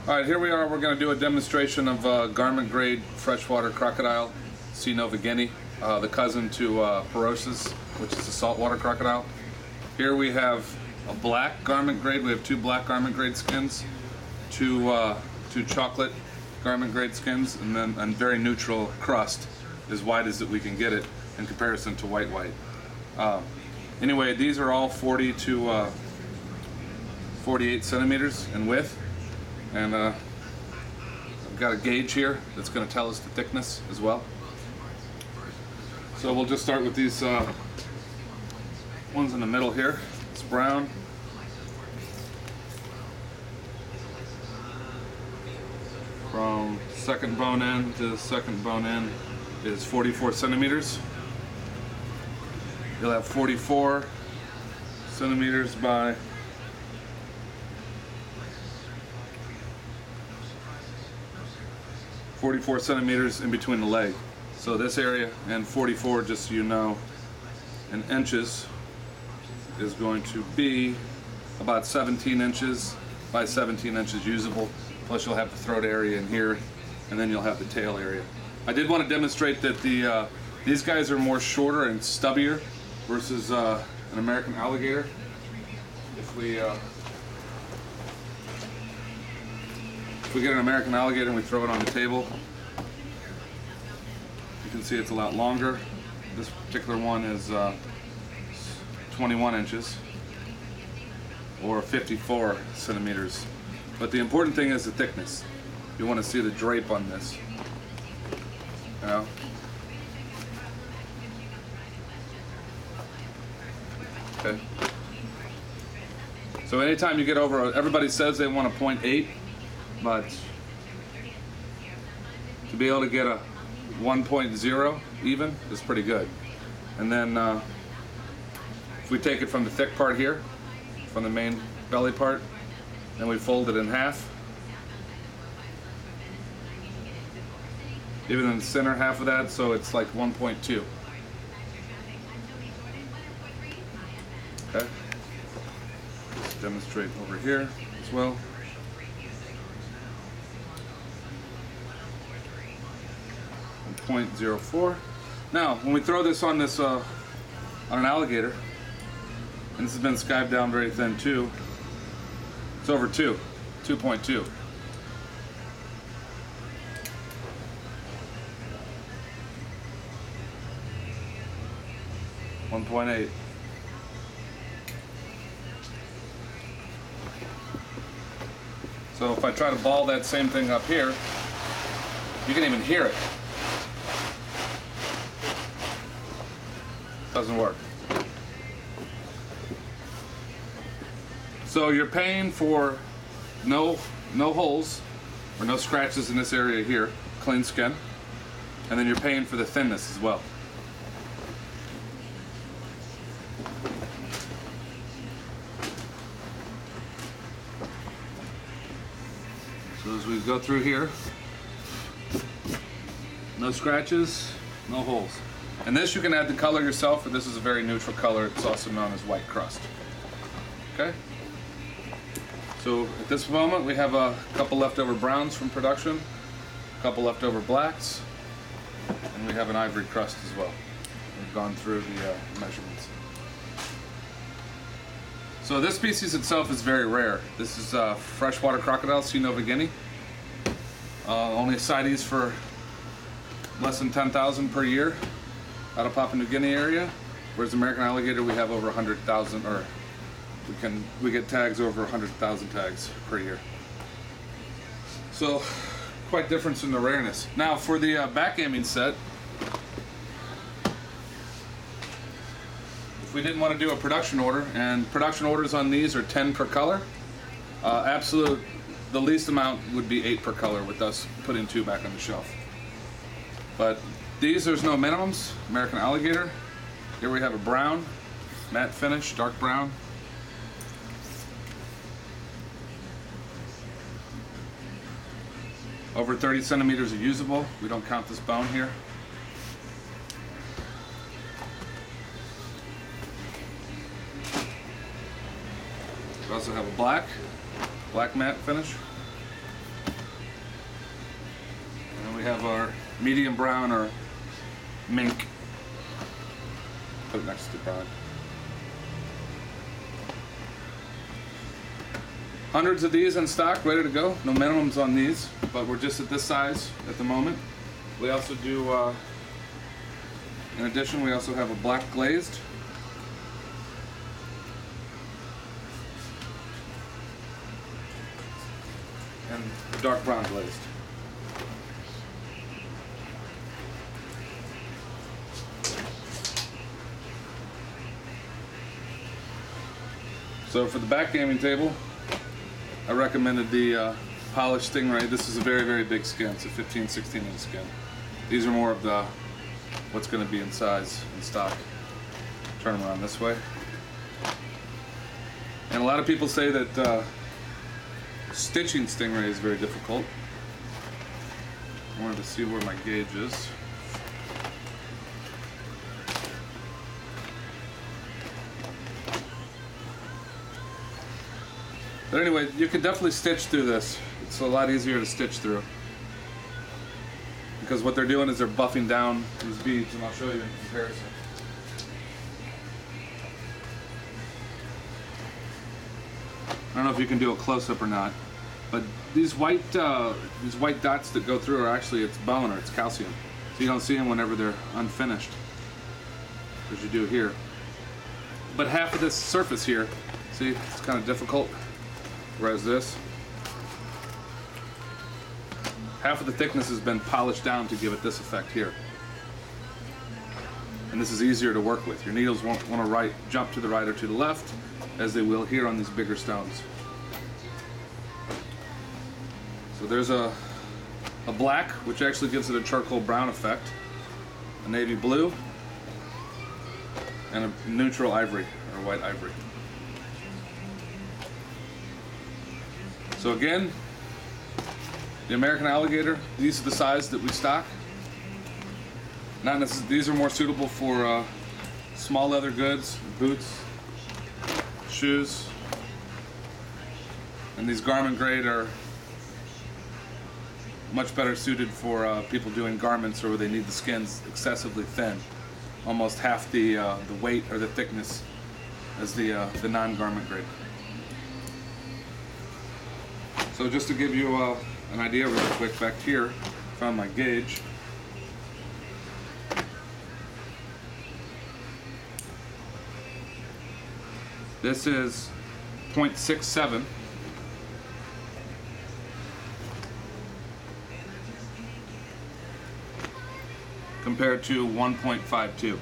Alright, here we are. We're going to do a demonstration of garment grade freshwater crocodile, C. novageni, the cousin to Porosis, which is a saltwater crocodile. Here we have a black garment grade. We have two black garment grade skins, two chocolate garment grade skins, and then a very neutral crust, as wide as that we can get it in comparison to white. Anyway, these are all 40 to 48 centimeters in width, and I've got a gauge here that's going to tell us the thickness as well. So we'll just start with these ones in the middle here. It's brown. From second bone end to second bone end is 44 centimeters. You'll have 44 centimeters by 44 centimeters in between the leg. So this area, and 44, just so you know, in inches, is going to be about 17 inches by 17 inches usable. Plus you'll have the throat area in here, and then you'll have the tail area. I did want to demonstrate that these guys are more shorter and stubbier versus an American alligator. If we get an American alligator and we throw it on the table, you can see it's a lot longer. This particular one is 21 inches or 54 centimeters. But the important thing is the thickness. You want to see the drape on this. You know? Okay. So anytime you get over, everybody says they want a 0.8, but to be able to get a 1.0 even is pretty good. And then if we take it from the thick part here, from the main belly part, then we fold it in half. Even in the center half of that, so it's like 1.2. Okay. Let's demonstrate over here as well. 1.04. Now, when we throw this on on an alligator, and this has been skived down very thin too, it's over 2.2. 1.8. So if I try to ball that same thing up here, you can even hear it. Doesn't work. So you're paying for no holes or no scratches in this area here, clean skin, and then you're paying for the thinness as well. So as we go through here, no scratches, no holes. And this you can add the color yourself, but this is a very neutral color. It's also known as white crust. Okay? So at this moment we have a couple leftover browns from production, a couple leftover blacks, and we have an ivory crust as well. We've gone through the measurements. So this species itself is very rare. This is freshwater crocodile, C. novageni. Only CITES for less than 10,000 per year out of Papua New Guinea area, whereas American alligator we have over 100,000, or we get tags over 100,000 tags per year. So quite difference in the rareness. Now for the backgaming set, if we didn't want to do a production order, and production orders on these are 10 per color, the least amount would be 8 per color with us putting 2 back on the shelf. But these, there's no minimums. American alligator. Here we have a brown, matte finish, dark brown. Over 30 centimeters of usable. We don't count this bone here. We also have a black matte finish. we have our medium brown or mink. Put it next to brown. Hundreds of these in stock, ready to go. No minimums on these, but we're just at this size at the moment. We also do, in addition, we also have a black glazed. And dark brown glazed. So for the back gaming table, I recommended the polished Stingray. This is a very, very big skin. It's a 15, 16 inch skin. These are more of the what's going to be in size in stock. Turn them around this way. And a lot of people say that stitching Stingray is very difficult. I wanted to see where my gauge is. But anyway, you can definitely stitch through this. It's a lot easier to stitch through. Because what they're doing is they're buffing down these beads, and I'll show you in comparison. I don't know if you can do a close-up or not, but these white dots that go through are actually, it's bone or it's calcium. So you don't see them whenever they're unfinished, as you do here. But half of this surface here, see, it's kind of difficult. Whereas this, half of the thickness has been polished down to give it this effect here. And this is easier to work with. Your needles won't want to jump to the right or to the left, as they will here on these bigger stones. So there's a black, which actually gives it a charcoal brown effect, a navy blue, and a neutral ivory, or white ivory. So again, the American Alligator, these are the size that we stock. Not necessarily, these are more suitable for small leather goods, boots, shoes. And these garment grade are much better suited for people doing garments or where they need the skins excessively thin. Almost half the weight or the thickness as the non-garment grade. So just to give you an idea real quick, back here, found my gauge. This is 0.67. Compared to 1.52.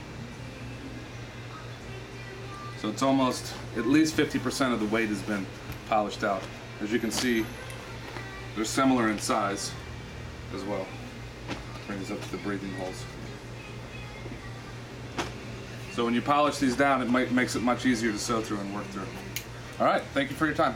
So it's almost, at least 50% of the weight has been polished out. As you can see, they're similar in size as well. Bring these up to the breathing holes. So when you polish these down, it makes it much easier to sew through and work through. All right, thank you for your time.